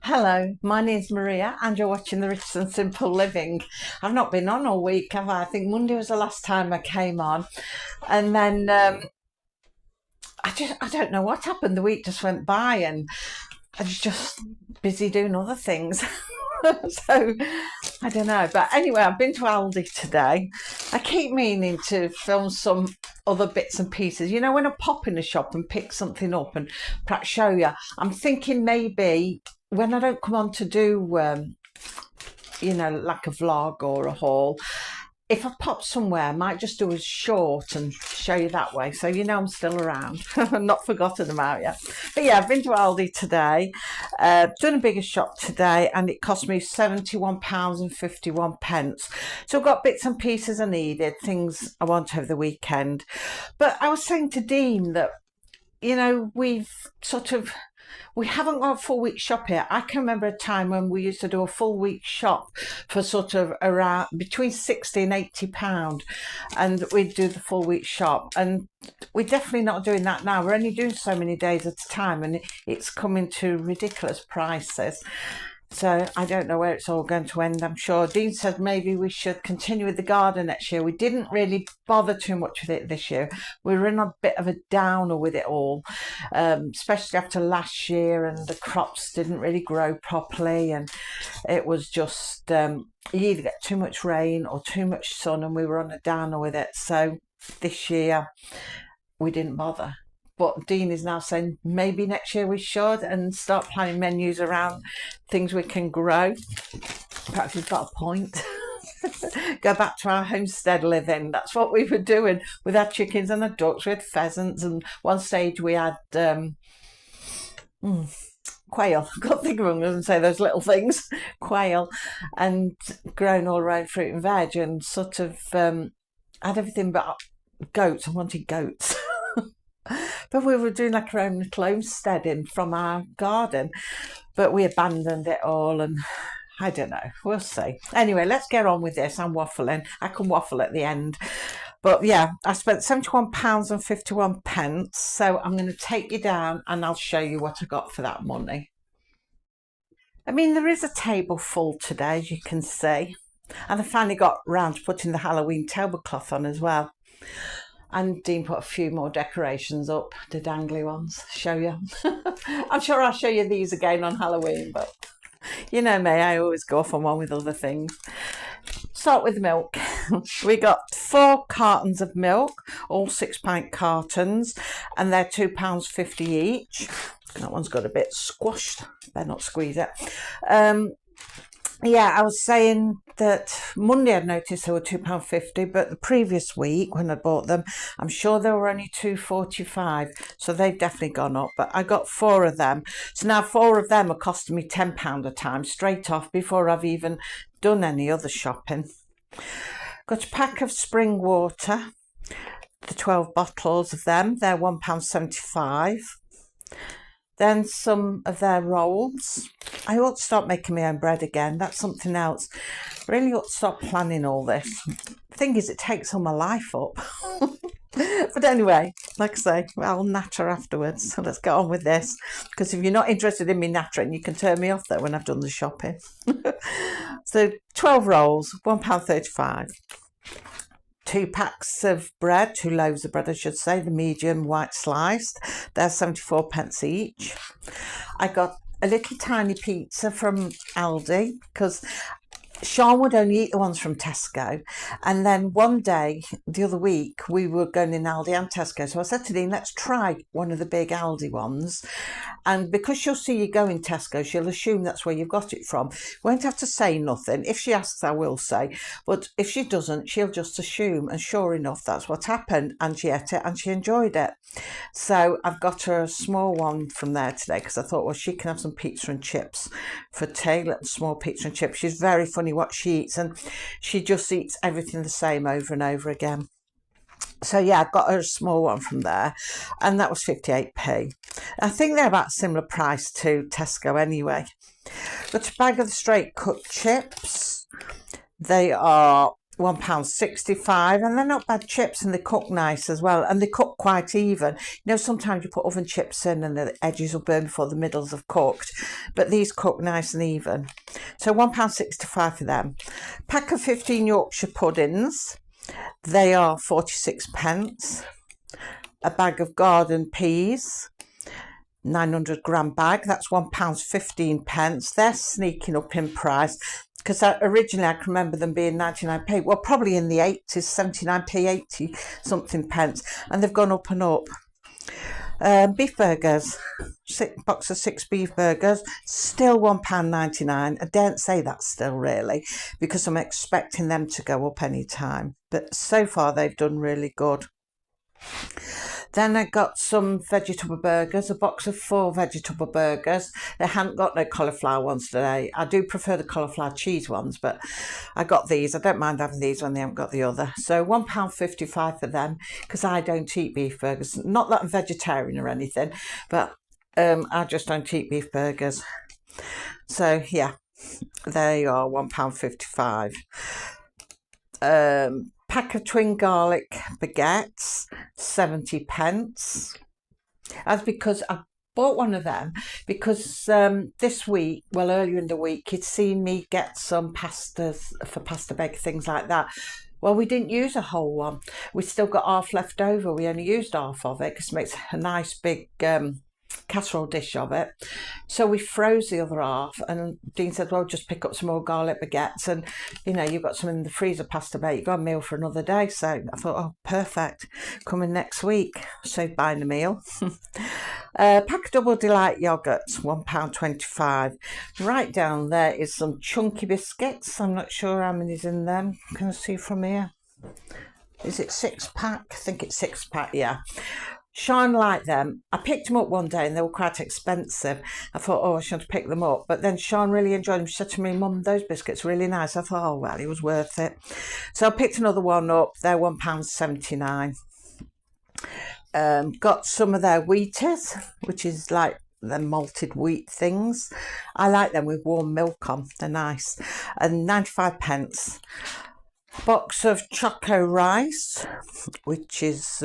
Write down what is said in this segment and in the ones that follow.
Hello, my name's Maria and you're watching the Rich and Simple Living. I've not been on all week, have I? I think Monday was the last time I came on. And then I don't know what happened. The week just went by and I was just busy doing other things. So I don't know. But anyway, I've been to Aldi today. I keep meaning to film some other bits and pieces. You know, when I pop in the shop and pick something up and perhaps show you, I'm thinking maybe when I don't come on to do, like a vlog or a haul, if I pop somewhere, I might just do a short and show you that way. So you know I'm still around. I'm not forgotten about you. But yeah, I've been to Aldi today, done a bigger shop today, and it cost me £71.51. So I've got bits and pieces I needed, things I want over the weekend. But I was saying to Dean that, we haven't got a full week shop here. I can remember a time when we used to do a full week shop for sort of around between 60 and £80, and we'd do the full week shop. And we're definitely not doing that now. We're only doing so many days at a time, and it's coming to ridiculous prices. So I don't know where it's all going to end, I'm sure. Dean said maybe we should continue with the garden next year. We didn't really bother too much with it this year. We were in a bit of a downer with it all, especially after last year, and the crops didn't really grow properly, and it was just you either get too much rain or too much sun, and we were on a downer with it. So this year we didn't bother. But Dean is now saying maybe next year we should, and start planning menus around things we can grow. Perhaps he's got a point. Go back to our homestead living. That's what we were doing with our chickens and our ducks. We had pheasants, and one stage we had quail. I can't think of them and say those little things. Quail, and grown all around fruit and veg, and sort of had everything but goats. I wanted goats. But we were doing like our own little homesteading from our garden, but we abandoned it all, and I don't know, we'll see. Anyway, let's get on with this. I'm waffling. I can waffle at the end. But yeah, I spent £71.51, so I'm going to take you down and I'll show you what I got for that money. I mean, there is a table full today, as you can see, and I finally got round to putting the Halloween tablecloth on as well. And Dean put a few more decorations up, the dangly ones, show you. I'm sure I'll show you these again on Halloween, but you know me, I always go off on one with other things. Start with milk. We got 4 cartons of milk, all 6-pint cartons, and they're £2.50 each. That one's got a bit squashed, better not squeeze it. Yeah, I was saying that Monday I'd noticed they were £2.50, but the previous week when I bought them, I'm sure they were only £2.45, so they've definitely gone up. But I got 4 of them, so now 4 of them are costing me £10 a time straight off before I've even done any other shopping. Got a pack of spring water, the 12 bottles of them, they're £1.75. Then some of their rolls. I ought to start making my own bread again. That's something else. Really ought to start planning all this. The thing is, it takes all my life up. But anyway, like I say, I'll natter afterwards. So let's get on with this. Because if you're not interested in me nattering, you can turn me off there when I've done the shopping. So 12 rolls, £1.35. 2 packs of bread, 2 loaves of bread, I should say, the medium white sliced. They're 74p each. I got a little tiny pizza from Aldi because Sean would only eat the ones from Tesco. And then one day, the other week, we were going in Aldi and Tesco. So I said to Dean, let's try one of the big Aldi ones. And because she'll see you go in Tesco, she'll assume that's where you've got it from. Won't have to say nothing. If she asks, I will say. But if she doesn't, she'll just assume. And sure enough, that's what happened. And she ate it and she enjoyed it. So I've got her a small one from there today because I thought, well, she can have some pizza and chips for tea, little small pizza and chips. She's very funny what she eats, and she just eats everything the same over and over again. So yeah, I got her a small one from there, and that was 58p. I think they're about similar price to Tesco anyway. Got a bag of the straight cut chips. They are £1.65, and they're not bad chips, and they cook nice as well, and they cook quite even. You know, sometimes you put oven chips in and the edges will burn before the middles have cooked, but these cook nice and even. So £1.65 for them. Pack of 15 Yorkshire puddings, they are 46p. A bag of garden peas, 900-gram bag, that's £1.15. They're sneaking up in price, because originally I can remember them being 99p, well, probably in the 80s, 79p, 80 something pence, and they've gone up and up. Beef burgers, box of 6 beef burgers, still £1.99. I daren't say that still, really, because I'm expecting them to go up any time, but so far they've done really good. Then I got some vegetable burgers, a box of 4 vegetable burgers. They hadn't got no cauliflower ones today. I do prefer the cauliflower cheese ones, but I got these. I don't mind having these when they haven't got the other. So £1.55 for them, because I don't eat beef burgers. Not that I'm vegetarian or anything, but I just don't eat beef burgers. So yeah, they are £1.55. Pack of twin garlic baguettes, 70p. That's because I bought one of them because this week, well, earlier in the week, you'd seen me get some pastas for pasta bake, things like that. Well, we didn't use a whole one. We still got half left over. We only used half of it because it makes a nice big casserole dish of it. So we froze the other half, and Dean said, well, just pick up some more garlic baguettes, and you know, you've got some in the freezer pasta bake, you've got a meal for another day. So I thought, oh, perfect, coming next week, save buying a meal. Pack of Double Delight yogurts, £1.25. Right down there is some chunky biscuits. I'm not sure how many's in them. Can I see from here? Is it 6-pack? I think it's 6-pack, yeah. Sean liked them. I picked them up one day and they were quite expensive. I thought, oh, I should pick them up. But then Sean really enjoyed them. She said to me, Mum, those biscuits are really nice. I thought, oh, well, it was worth it. So I picked another one up. They're £1.79. Got some of their Wheaties, which is like the malted wheat things. I like them with warm milk on. They're nice. And 95p. Box of Choco Rice, which is...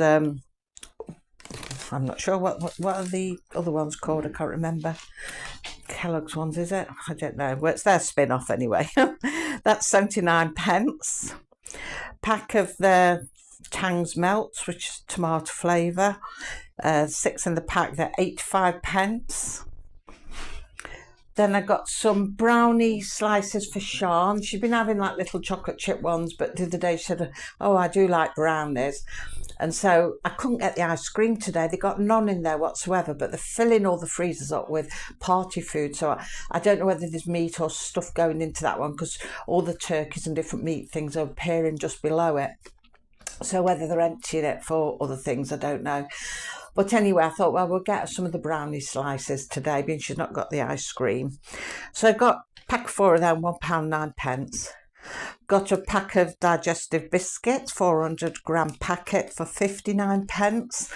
I'm not sure what are the other ones called. I can't remember. Kellogg's ones, is it? I don't know. Well, it's their spin-off anyway. That's 79p. Pack of the Tang's Melts, which is tomato flavour. 6 in the pack. They're 85p. Then I got some brownie slices for Sean. She's been having like little chocolate chip ones, but the other day she said, oh, I do like brownies. And so I couldn't get the ice cream today. They got none in there whatsoever, but they're filling all the freezers up with party food. So I don't know whether there's meat or stuff going into that one, because all the turkeys and different meat things are appearing just below it. So whether they're emptying it for other things, I don't know. But anyway, I thought, well, we'll get some of the brownie slices today, being she's not got the ice cream. So I got a pack of 4 of them, £1.09. Got a pack of digestive biscuits, 400-gram packet for 59p.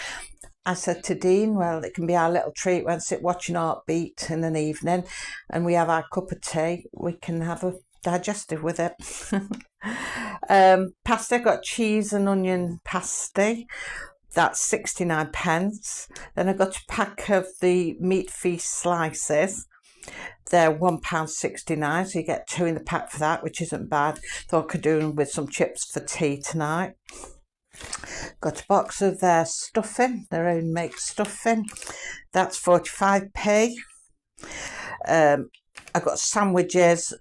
I said to Dean, well, it can be our little treat when I sit watching Heartbeat in an evening and we have our cup of tea. We can have a digestive with it. Pasta, got cheese and onion pasty. That's 69p. Then I got a pack of the meat feast slices. They're £1.69, so you get 2 in the pack for that, which isn't bad. Thought I could do them with some chips for tea tonight. Got a box of their stuffing, their own make stuffing. That's 45p. I got sandwiches,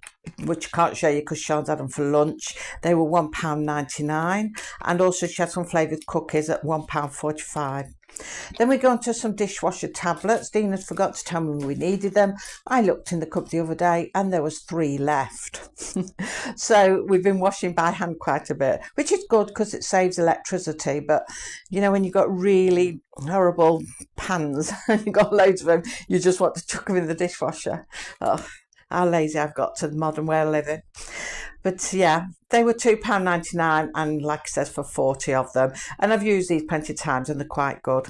which I can't show you because Sean's had them for lunch. They were £1.99. And also she had some flavoured cookies at £1.45. Then we go on to some dishwasher tablets. Dean had forgot to tell me we needed them. I looked in the cupboard the other day and there was 3 left. So we've been washing by hand quite a bit, which is good because it saves electricity. But, you know, when you've got really horrible pans and you've got loads of them, you just want to chuck them in the dishwasher. Oh, how lazy I've got to the modern way of living. But yeah, they were £2.99 and like I said, for 40 of them. And I've used these plenty of times and they're quite good.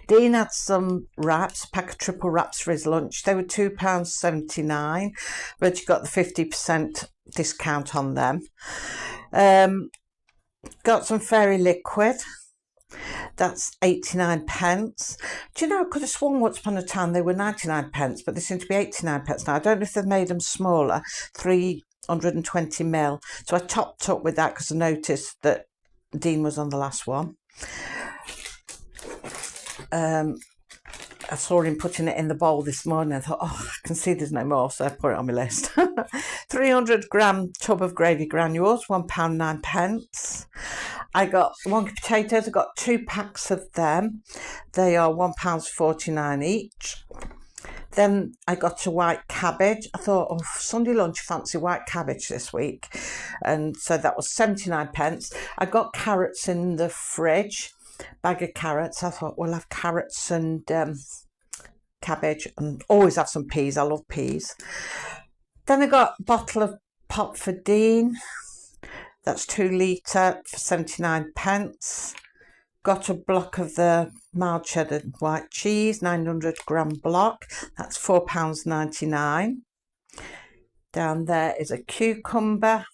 Dean had some wraps, pack of triple wraps for his lunch. They were £2.79, but you got the 50% discount on them. Got some fairy liquid. That's 89 pence. Do you know, I could have sworn once upon a time they were 99 pence, but they seem to be 89 pence now. I don't know if they've made them smaller, 320 ml. So I topped up with that because I noticed that Dean was on the last one. I saw him putting it in the bowl this morning. I thought, oh, I can see there's no more, so I put it on my list. 300-gram tub of gravy granules, £1.09. I got wonky potatoes. I got 2 packs of them. They are £1.49 each. Then I got a white cabbage. I thought, oh, Sunday lunch, fancy white cabbage this week. And so that was 79 pence. I got carrots in the fridge. Bag of carrots. I thought we'll have carrots and cabbage, and always have some peas. I love peas. Then I got a bottle of pop for Dean. That's 2 litre for 79 pence. Got a block of the mild cheddar white cheese, 900-gram block. That's £4.99. Down there is a cucumber.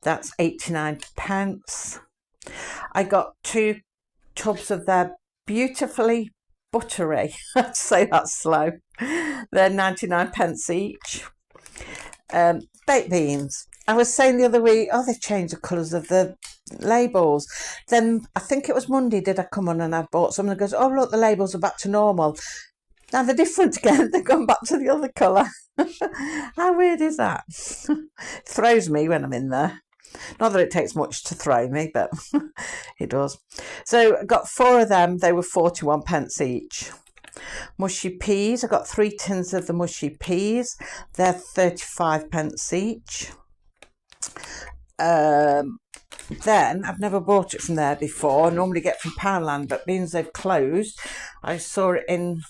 That's 89 pence. I got 2 tubs of their beautifully buttery, I'd say that's slow, they're 99 pence each. Baked beans. I was saying the other week, oh, they've changed the colours of the labels. Then I think it was Monday, did I come on and I bought some, and it goes, oh look, the labels are back to normal. Now they're different again, they've gone back to the other colour. How weird is that? Throws me when I'm in there. Not that it takes much to throw me, but it does. So I got 4 of them. They were 41 pence each. Mushy peas. I got 3 tins of the mushy peas. They're 35 pence each. Then I've never bought it from there before. I normally get from Poundland, but being they've closed, I saw it in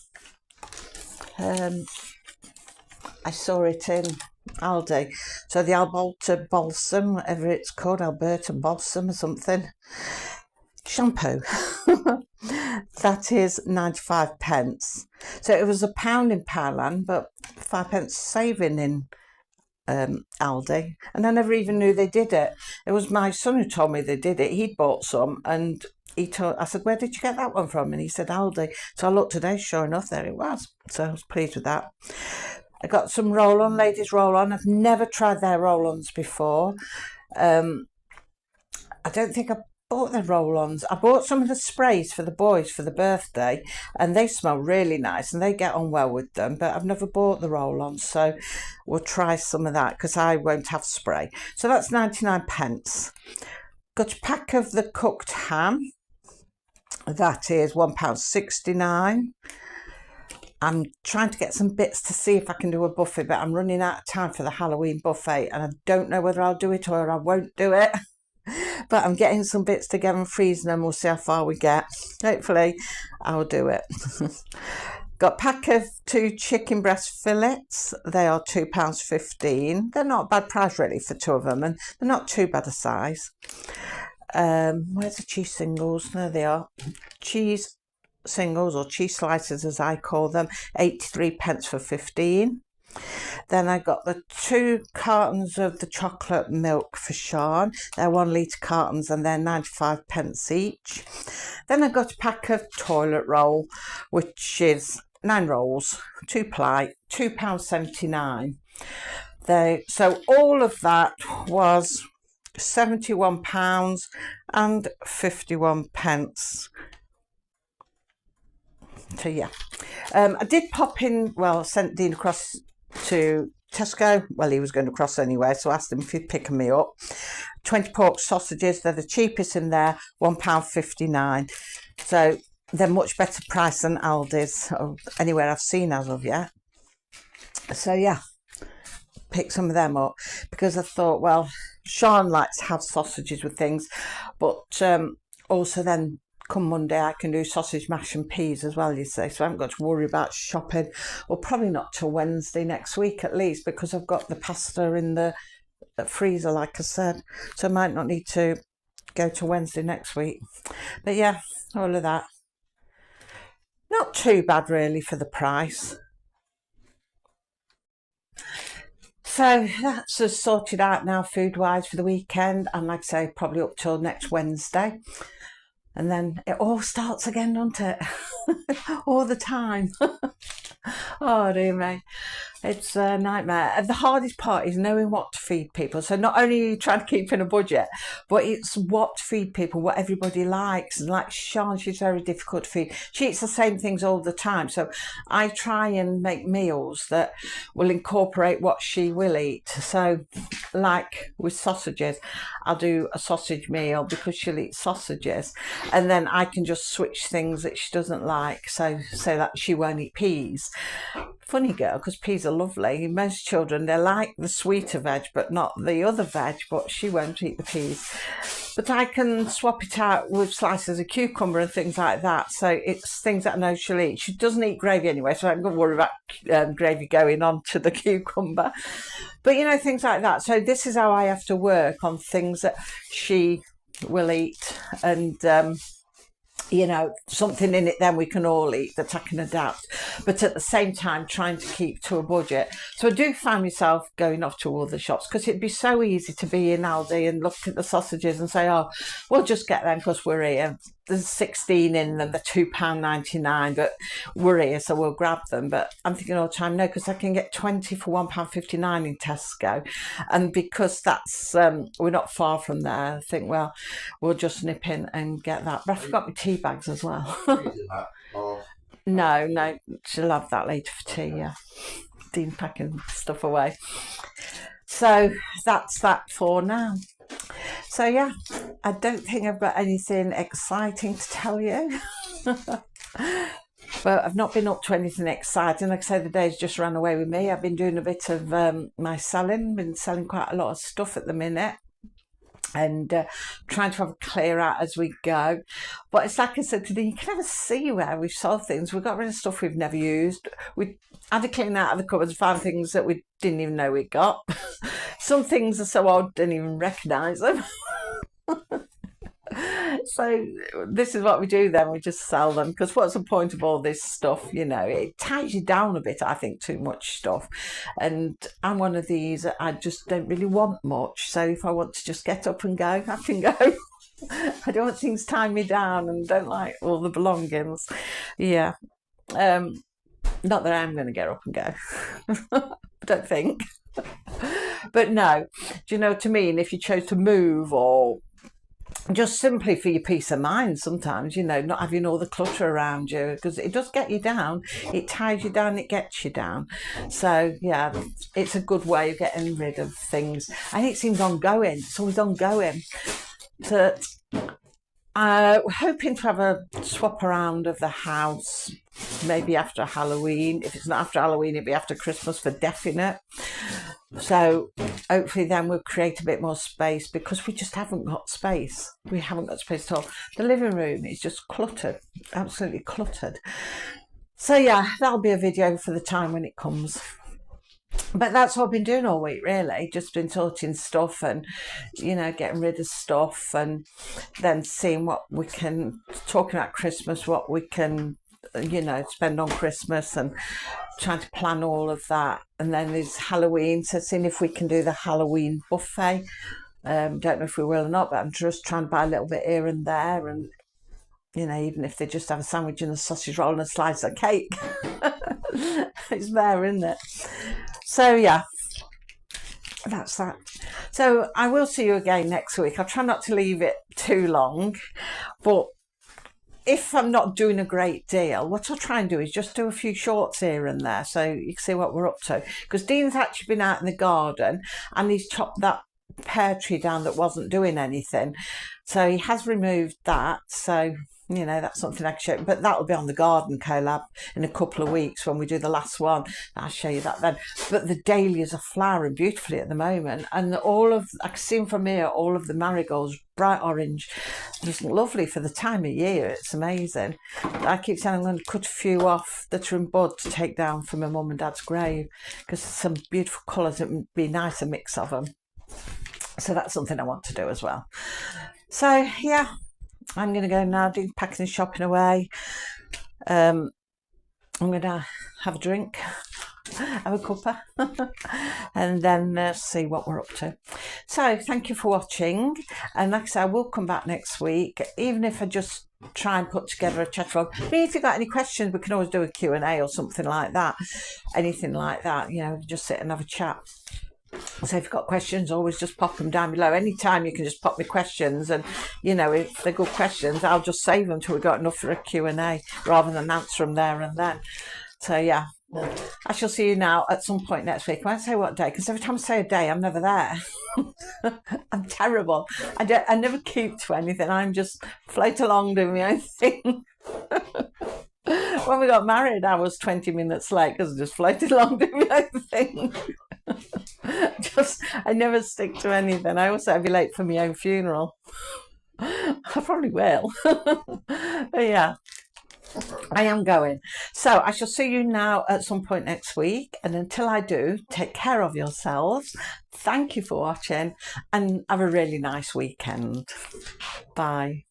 Aldi. So the Alberta Balsam, whatever it's called, Alberta Balsam or something, shampoo. That is 95 pence. So it was £1 in Poundland, but 5 pence saving in Aldi. And I never even knew they did it. It was my son who told me they did it. He'd bought some, and I said, where did you get that one from? And he said, Aldi. So I looked today, sure enough, there it was. So I was pleased with that. I got some roll-on, ladies roll-on. I've never tried their roll-ons before. I don't think I bought the roll-ons. I bought some of the sprays for the boys for the birthday, and they smell really nice and they get on well with them, but I've never bought the roll-ons, so we'll try some of that because I won't have spray. So that's 99 pence. Got a pack of the cooked ham. That is £1.69. I'm trying to get some bits to see if I can do a buffet, but I'm running out of time for the Halloween buffet, and I don't know whether I'll do it or I won't do it. But I'm getting some bits together and freezing them. We'll see how far we get. Hopefully I'll do it. Got a pack of 2 chicken breast fillets. They are £2.15. They're not a bad price really for 2 of them, and they're not too bad a size. Where's the cheese singles? There they are. Cheese singles, or cheese slices as I call them, 83 pence for 15. Then I got the 2 cartons of the chocolate milk for Sean. They're 1 litre cartons and they're 95 pence each. Then I got a pack of toilet roll, which is 9 rolls, 2 ply, £2.79. So all of that was £71.51. So yeah, I did pop in, well, sent Dean across to Tesco. Well, he was going to cross anyway, so I asked him if he'd pick me up. 20 pork sausages, they're the cheapest in there, £1.59. So they're much better price than Aldi's, or anywhere I've seen as of yet. So yeah, pick some of them up because I thought, well, Sean likes to have sausages with things, but also then come Monday I can do sausage mash and peas as well, you see, so I haven't got to worry about shopping. Well, probably not till Wednesday next week at least, because I've got the pasta in the freezer, like I said, so I might not need to go to Wednesday next week. But yeah, all of that, not too bad really for the price. So that's us sorted out now food wise for the weekend, and like I say, probably up till next Wednesday. And then it all starts again, doesn't it? All the time. Oh dear me. It's a nightmare. And the hardest part is knowing what to feed people. So not only are you trying to keep in a budget, but it's what to feed people, what everybody likes. And like Sean, she's very difficult to feed. She eats the same things all the time. So I try and make meals that will incorporate what she will eat. So like with sausages, I'll do a sausage meal because she'll eat sausages. And then I can just switch things that she doesn't like. So that she won't eat peas. Funny girl, because peas are lovely. Most children, they like the sweeter veg, but not the other veg, but she won't eat the peas. But I can swap it out with slices of cucumber and things like that. So it's things that I know she'll eat. She doesn't eat gravy anyway, so I don't worry about gravy going on to the cucumber. But, you know, things like that. So this is how I have to work on things that she will eat, and you know, something in it then we can all eat that I can adapt, but at the same time trying to keep to a budget. So I do find myself going off to all the shops, because it'd be so easy to be in Aldi and look at the sausages and say, oh, we'll just get them because we're here. There's 16 in them, they're £2.99, but we're here, so we'll grab them. But I'm thinking all the time, no, because I can get 20 for £1.59 in Tesco. And because that's, we're not far from there, I think, well, we'll just nip in and get that. But I forgot my tea bags as well. No, she'll have that later for tea, yeah. Dean packing stuff away. So that's that for now. So yeah, I don't think I've got anything exciting to tell you. But I've not been up to anything exciting. Like I say, the day's just ran away with me. I've been doing a bit of my selling, been selling quite a lot of stuff at the minute, and trying to have a clear out as we go. But it's like I said today, you can never see where we've sold things. We've got rid of stuff we've never used. We had to clean out of the cupboards and find things that we didn't even know we got. Some things are so odd, didn't even recognise them. So this is what we do then, we just sell them, because what's the point of all this stuff? You know, it ties you down a bit, I think, too much stuff. And I'm one of these, I just don't really want much. So if I want to just get up and go, I can go. I don't want things tying me down, and don't like all the belongings. Yeah. Not that I'm going to get up and go. I don't think. But no, do you know what I mean? If you chose to move, or just simply for your peace of mind sometimes, you know, not having all the clutter around you, because it does get you down. It ties you down, it gets you down. So yeah, it's a good way of getting rid of things. And it seems ongoing. It's always ongoing. So we're hoping to have a swap around of the house, maybe after Halloween. If it's not after Halloween, it'll be after Christmas for definite. So hopefully then we'll create a bit more space, because we just haven't got space. We haven't got space at all. The living room is just cluttered, absolutely cluttered. So yeah, that'll be a video for the time when it comes. But that's what I've been doing all week, really. Just been sorting stuff and, you know, getting rid of stuff, and then seeing what we can, talking about Christmas, what we can, you know, spend on Christmas, and trying to plan all of that. And then there's Halloween, so seeing if we can do the Halloween buffet. Don't know if we will or not, but I'm just trying to buy a little bit here and there, and, you know, even if they just have a sandwich and a sausage roll and a slice of cake. It's there, isn't it? So yeah, that's that. So I will see you again next week. I'll try not to leave it too long, but if I'm not doing a great deal, what I'll try and do is just do a few shorts here and there, so you can see what we're up to. Because Dean's actually been out in the garden, and he's chopped that pear tree down that wasn't doing anything. So he has removed that. So, you know, that's something I can show you. But that'll be on the garden collab in a couple of weeks when we do the last one. I'll show you that then. But the dahlias are flowering beautifully at the moment. And all of, I can see from here, all of the marigolds, bright orange, just lovely for the time of year. It's amazing. I keep saying I'm going to cut a few off that are in bud to take down for my mum and dad's grave, because there's some beautiful colours. It would be nice, a mix of them. So that's something I want to do as well. So yeah, I'm going to go now, do packing and shopping away. I'm going to have a drink, have a cuppa, and then see what we're up to. So thank you for watching, and like I said, I will come back next week, even if I just try and put together a chat log. I mean, if you've got any questions, we can always do a Q&A or something like that, anything like that, you know, just sit and have a chat. So if you've got questions, always just pop them down below. Anytime you can just pop me questions, and you know, if they're good questions, I'll just save them till we've got enough for a Q&A rather than answer them there and then. So yeah, I shall see you now at some point next week. I won't say what day, because every time I say a day, I'm never there. I'm terrible. I never keep to anything. I'm just float along doing my own thing. When we got married, I was 20 minutes late because I just floated along doing my own thing. I never stick to anything. I also be late for my own funeral. I probably will. But yeah, I am going. So I shall see you now at some point next week. And until I do, take care of yourselves. Thank you for watching, and have a really nice weekend. Bye.